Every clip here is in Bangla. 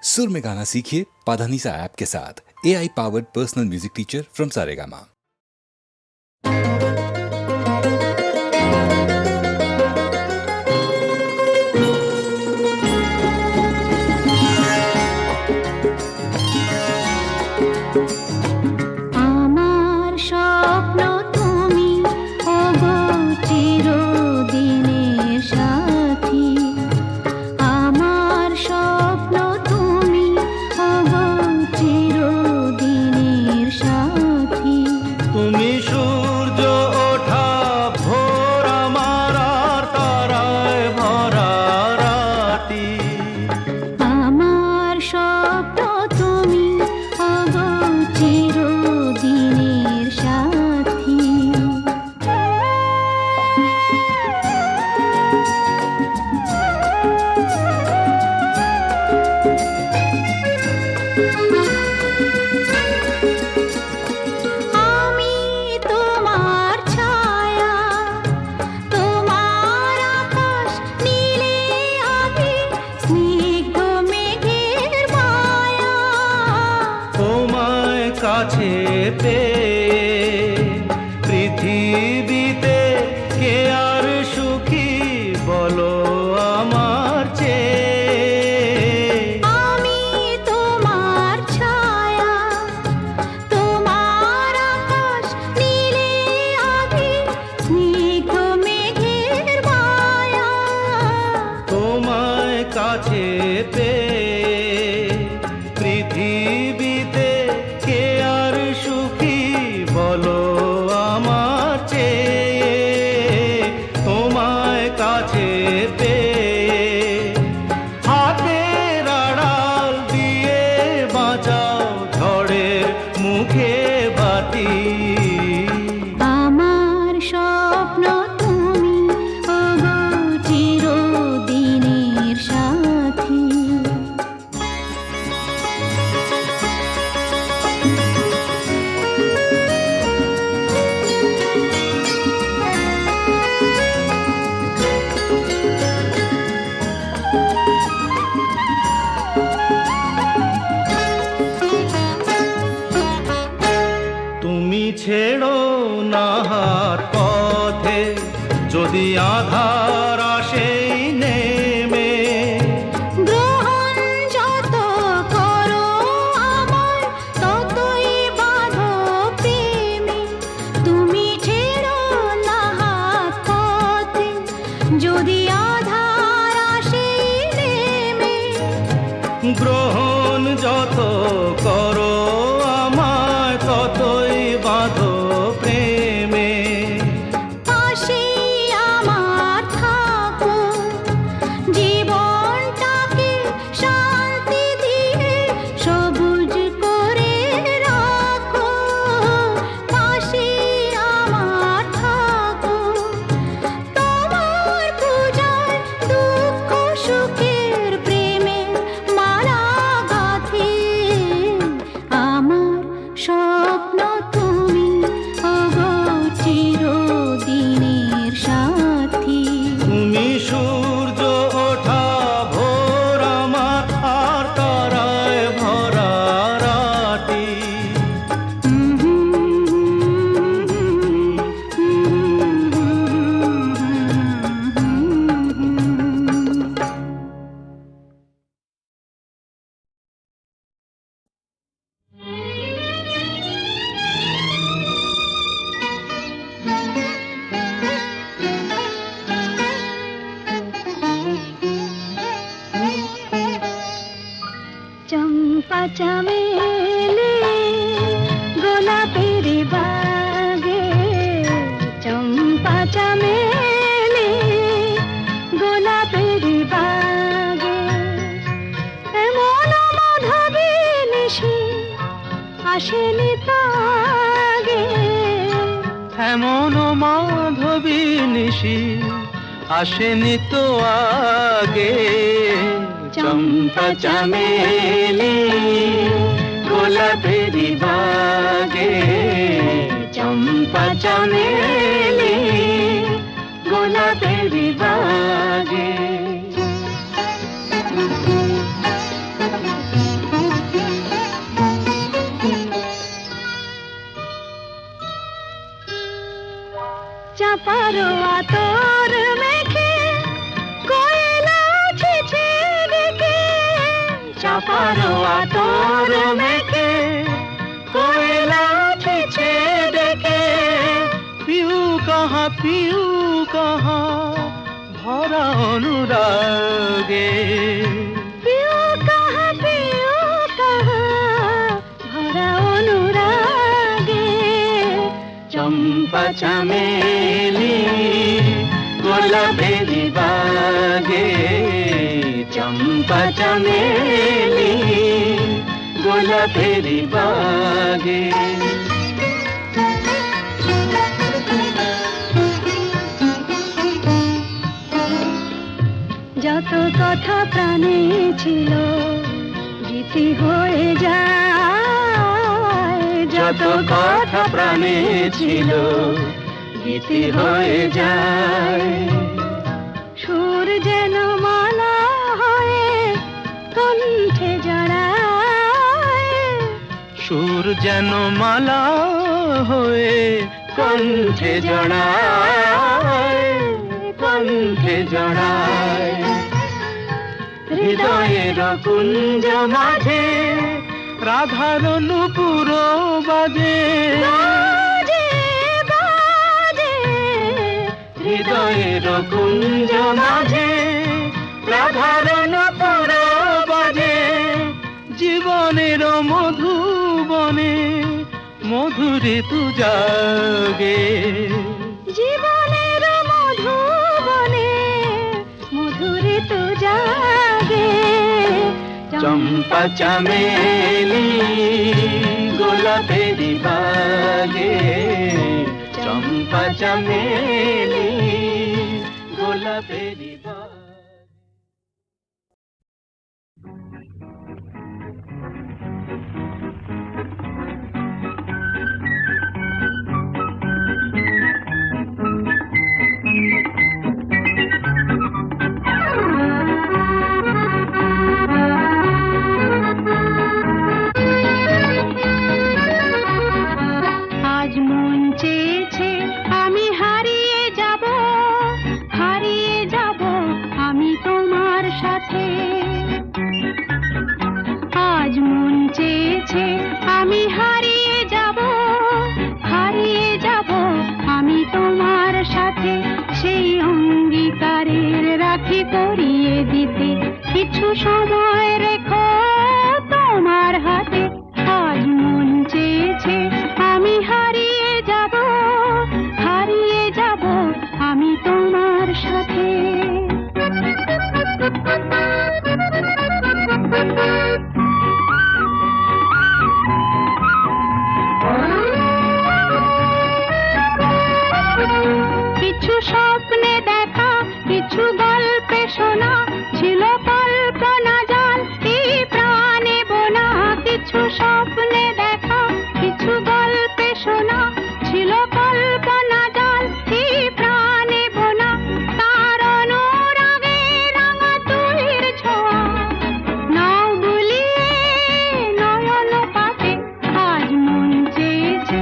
सुर में गाना सीखिए पाधानीसा ऐप के साथ। AI powered personal music teacher from Saregama. কাছে পেয়ে পৃথিবীতে কে আর সুখী বলো আমার চেয়ে। আমি তোমার ছায়া, তোমার আকাশ নীলে আভি, স্নিগ্ধ মেঘের মায়া। তোমায় কাছে পেয়ে পৃথিবীতে কে আর সুখী বলো আমার চেয়ে। তোমায় কাছে পেয়ে হাতের আড়াল দিয়ে বাঁচাও ঝড়ের মুখে বাতি। আমার স্বপ্ন তুমি ওগো চিরদিনের সাথী। তুমি ছেড়ো না হাত পথে যদি আধার আসে নেমে। গ্রহণ যত করো আমার ততই বাঁধো প্রেমে। তুমি ছেড়ো না হাত পথে যদি আধার আসে নেমে। গ্রহণ যত করো আমায় ততই বাঁধো প্রেমে। পাশে আমার থাকো, জীবনটাকে শান্তি দিয়ে সবুজ করে রাখো। পাশে আমার থাকো, তোমার পূজায় দুঃখ সুখের প্রেমের মালা গাঁথি। আমার স্বপ্ন তুমি ওগো চিরদিনের সাথী। তুমি সূর্য ওঠা ভোর আমার আর তারায় ভরা রাতি। চম্পা চামেলি গোলাপের বাগে, চম্পা চামেলি গোলাপের বাগে। এমন মাধবী নিশি আসেনি তো আগে। এমন মাধবী নিশি আসেনি তো আগে। চম্পা চামেলি গোলাপের বাগে, চম্পা চামেলি গোলাপের বাগে। চাপারো আতর মেখে কোয়েলা ছেছে ডেকে চাপারো আতর মেখে কোয়েলা ছেছে ডেকে পিউ কাহা ভরা অনুরাগে পিউ কাহা ভরা অনুরাগে চম্পা চামেলি গোলাপেরি বাগে চম্পা চামেলি গোলাপেরি বাগে যত কথা প্রাণে ছিল গীতি হয়ে যায় যত কথা প্রাণে ছিল গীতি হয়ে যায় সুর যেন মালা হয়ে কণ্ঠে জড়ায় সুর যেন মালা হয়ে কণ্ঠে জড়ায় কণ্ঠে জড়ায় হৃদয়ের কুঞ্জ মাঝে রাধার নূপুর বাজে বাজে বাজে হৃদয়ের কুঞ্জ মাঝে রাধার নূপুর বাজে জীবনের মধুবনে মধুরে তু জাগে জীবনের মধুবনে মধুরে তো জাগে চম্পা চামেলি গোলাপেরি বাগে চম্পা চামেলি গোলাপেরি বাগে আজ মন চেয়েছে আমি হারিয়ে যাব আমি তোমার সাথে আজ মন চেয়েছে আমি হারিয়ে যাব আমি তোমার সাথে সেই অঙ্গীকারের রাখি পরিয়ে দিতে কিছু সময় রেখো তোমার হাতে আজ মন চেয়েছে আমি হারিয়ে যাব আমি তোমার সাথে কিছু স্বপ্নে দেখা কিছু গল্পে শোনা ছিল কল্পনা জাল এই প্রাণে বোনা কিছু স্বপ্নে দেখা কিছু গল্পে শোনা ছিল কল্পনা জাল এই প্রাণে বোনা তার অনুরাগে রাঙা তুলির ছোঁয়া নাও বুলিয়ে নয়ন পাতে আজ মন চেয়েছে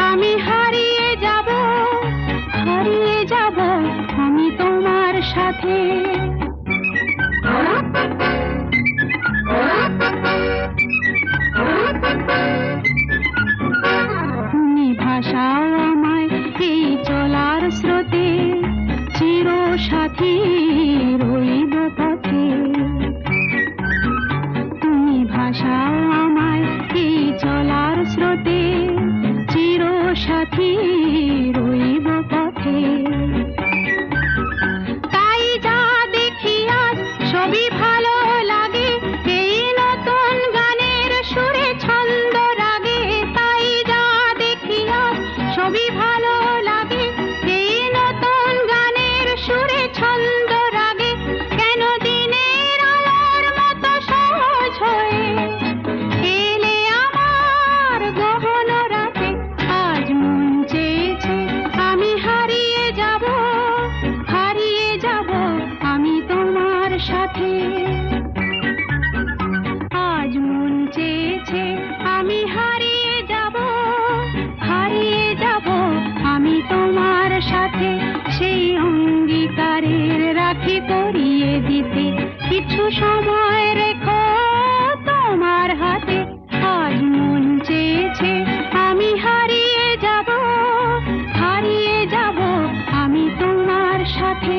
আমি হারিয়ে যাব আমি তোমার সাথে তুমি ভাষাও আমায় এই চলার স্রোতে চির সাথী রইব পথে তুমি ভাষাও আমায় এই চলার স্রোতে চির সাথী রইব পথে তাই যা দেখি আজ সবই ভালো লাগে এই নতুন গানের সুরে ছন্দ রাগে তাই যা দেখি আজ সবই ভালো লাগে এই নতুন গানের সুরে ছন্দ রাগে কেন দিনের আলোর মতো সহজ হয়ে এলে আমার গহন রাতে আজ মন চেয়ে সময় রেখো তোমার হাতে। আজ মন চেয়েছে আমি হারিয়ে যাব আমি তোমার সাথে।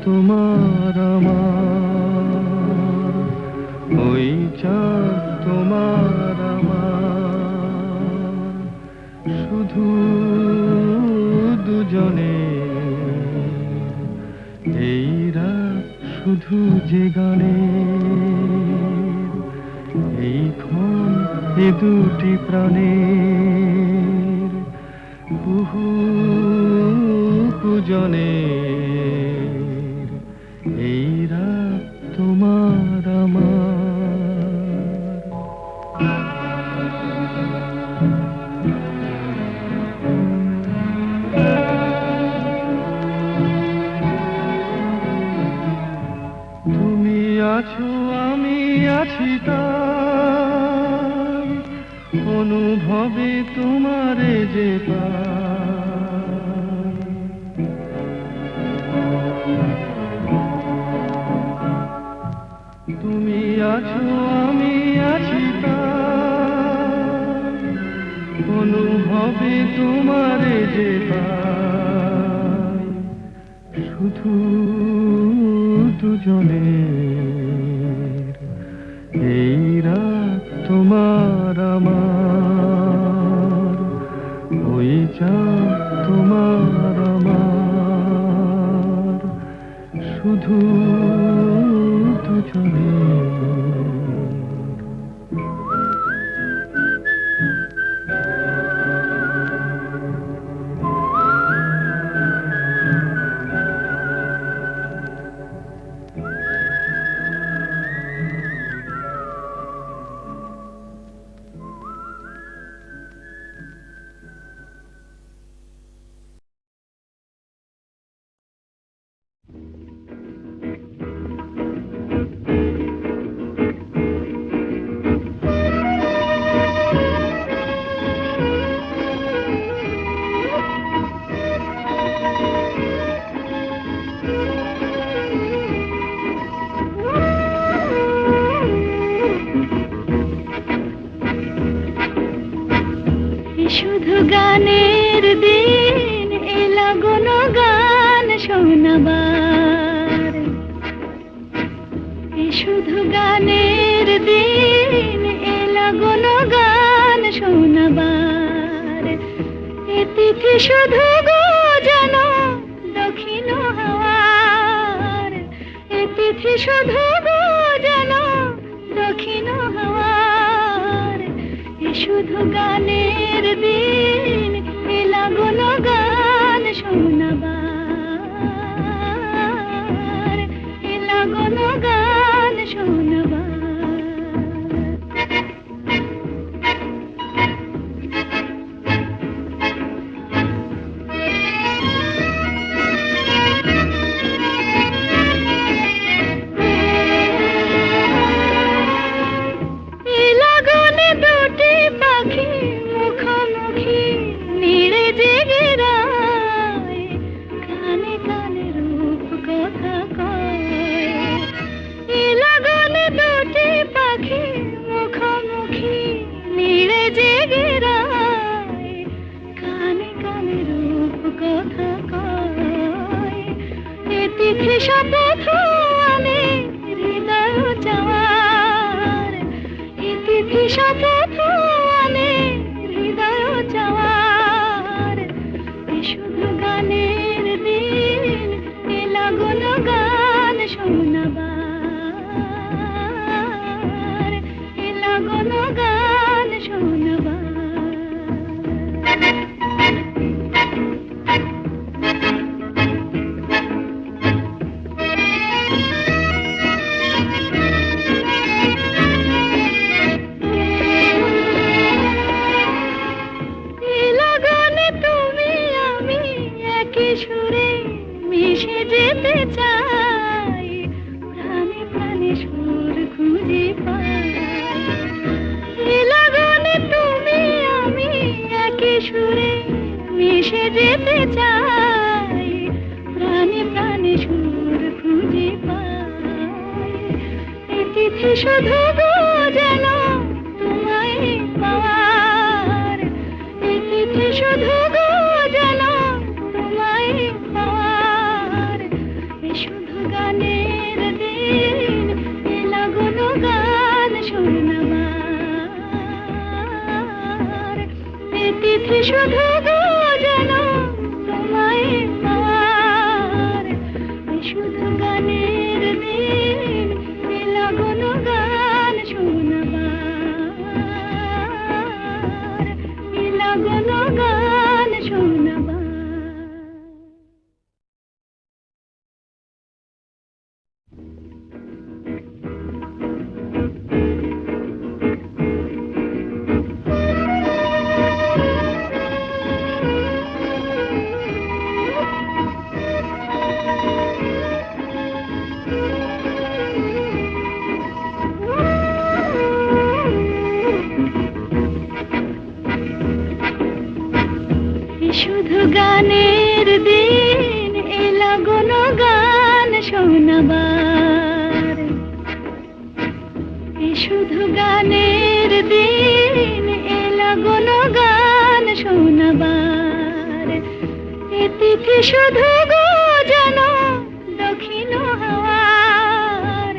তোমার আমার, ওই চাঁদ তোমার আমার, শুধু দুজনে এই রাত শুধু যে গানে, এই ক্ষণ এ দুটি প্রাণের বহু পূজনে, এই রাত তোমার আমার। তুমি আছো আমি আছি তাই, অনুভবে তোমারে যে পাই। তুমি আছো আমি আছি তাই, অনুভবে তোমারে যে পাই। শুধু দুজনের এই রাত তোমার আমার, ওই চাঁদ তোমার আমার, শুধু দুজনের। শুধু গানের দিন এলা গুন গান শোনাবার, শুধু গানের দিন এলা গুন গান শোনাবার। এ তিথি শুধু গো জানো দক্ষিণ হাওয়ার, এ তিথি শুধু গো জানো দক্ষিণ হাওয়ার। শুধু গানের দিন এলা গুন গান শোনাবার, এলা গুন গান শোনাবার। মুখোমুখি নিড়ে জেগে কথা কয় এ তিথি শপথ আমি হৃদয় চাওয়ার এ তিথি শপথ আমি হৃদয় চাওয়ার এ শুধু গানের দিন এ লাগন গান শোনাবার এ লাগন গান শোনাবার সুরে মিশে যেতে চাই প্রাণে প্রাণে সুর খুঁজে পাই এ লগনে তুমি আমি একই সুরে মিশে যেতে চাই প্রাণে প্রাণে সুর খুঁজে পাই এ তিথি শুধু গো যেন তোমায় পাওয়ার এ তিথি শুধু গো যেন শুধু গানের দিন এ লাগন গান শোনাবার এ তিথি শুধু গো যেন তোমায় পাওয়ার শুধু গানের দিন এ লাগন গান শোনাবার এ লাগন গান শোনাবার শুধু গানের দিন এ লাগন গান শোনাবার শুধু গানের দিন এ লাগন গান শোনাবার এ তিথি শুধু গো যেন দক্ষিণ হাওয়ার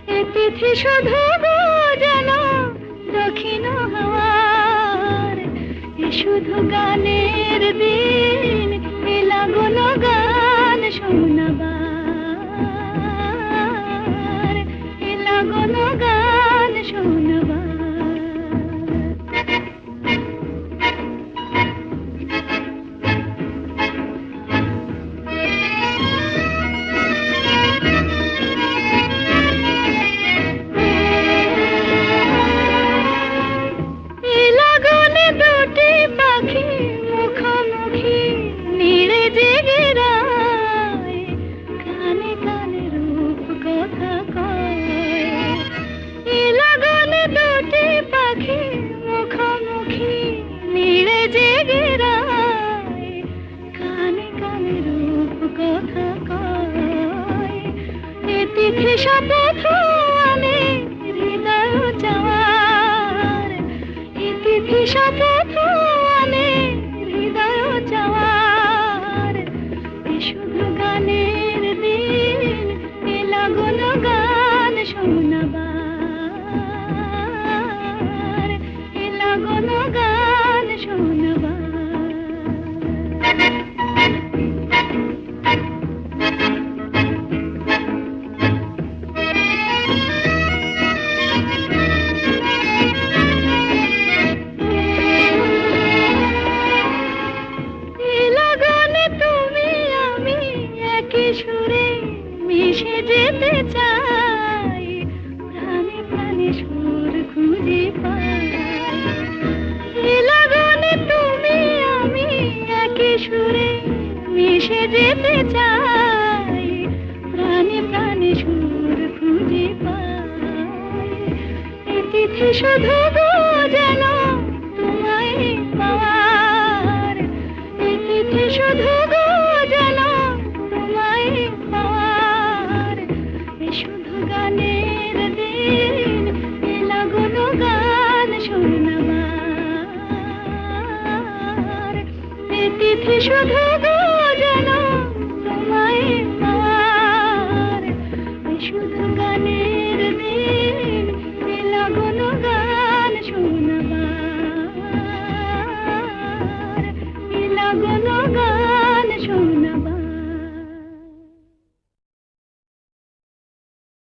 এ তিথি শুধু গো যেন দক্ষিণ হাওয়ার শুধু গানের দিন এ লাগন গান শোনাবার এ লাগন গান শোনাবার তিথি শপথ আমি হৃদয় চাওয়ার এ তিথি শপথ আমি হৃদয় চাওয়ার শুধু গানের দিন এ লাগন গান শোনাবার এ লাগন গান শোনাবার সুরে মিশে যেতে চাই প্রাণে প্রাণে সুর খুঁজে পাই এ লগনে তুমি আমি একই সুরে মিশে যেতে চাই প্রাণে প্রাণে সুর খুঁজে পাই এ তিথি শুধু গো যেন তোমায় পাওয়ার এ তিথি শুধু গো যেন শুধু গানের দিন এ লাগন গান শোনাবার এ তিথি শুধু গো যেন